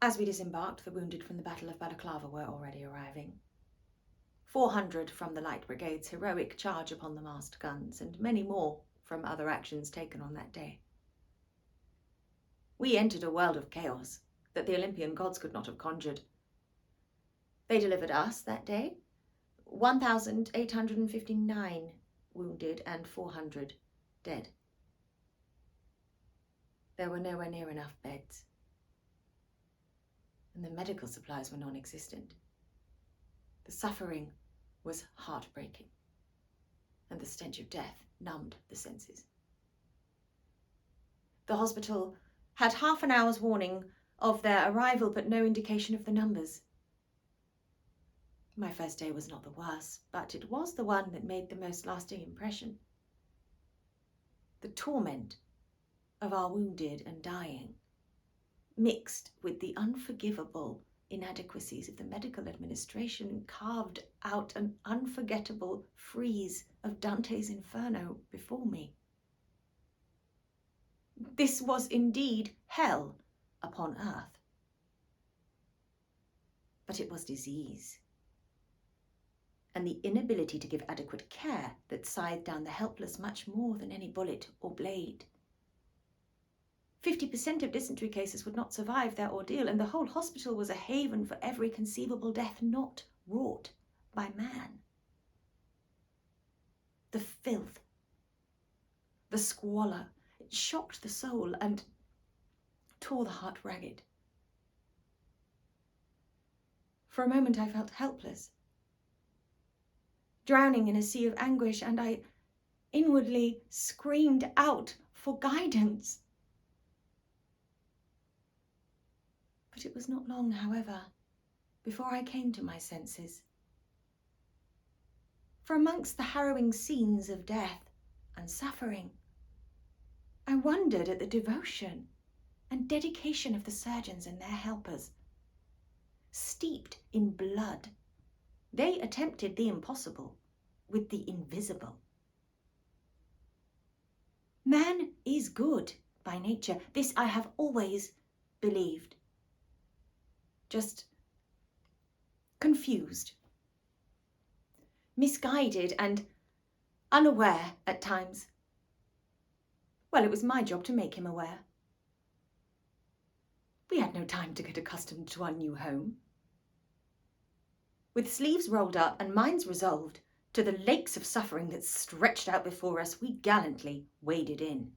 As we disembarked, the wounded from the Battle of Balaclava were already arriving. 400 from the Light Brigade's heroic charge upon the masked guns, and many more from other actions taken on that day. We entered a world of chaos that the Olympian gods could not have conjured. They delivered us that day 1,859 wounded and 400 dead. There were nowhere near enough beds, and the medical supplies were non-existent. The suffering was heartbreaking, and the stench of death numbed the senses. The hospital had half an hour's warning of their arrival, but no indication of the numbers. My first day was not the worst, but it was the one that made the most lasting impression. The torment of our wounded and dying, mixed with the unforgivable inadequacies of the medical administration, carved out an unforgettable frieze of Dante's Inferno before me. This was indeed hell upon earth. But it was disease, and the inability to give adequate care that scythed down the helpless much more than any bullet or blade. 50% of dysentery cases would not survive their ordeal, and the whole hospital was a haven for every conceivable death not wrought by man. The filth, the squalor, it shocked the soul and tore the heart ragged. For a moment I felt helpless, drowning in a sea of anguish, and I inwardly screamed out for guidance. But it was not long, however, before I came to my senses. For amongst the harrowing scenes of death and suffering, I wondered at the devotion and dedication of the surgeons and their helpers. Steeped in blood, they attempted the impossible with the invisible. Man is good by nature. This I have always believed. Just confused, misguided, and unaware at times. Well, it was my job to make him aware. We had no time to get accustomed to our new home. With sleeves rolled up and minds resolved to the lakes of suffering that stretched out before us, we gallantly waded in.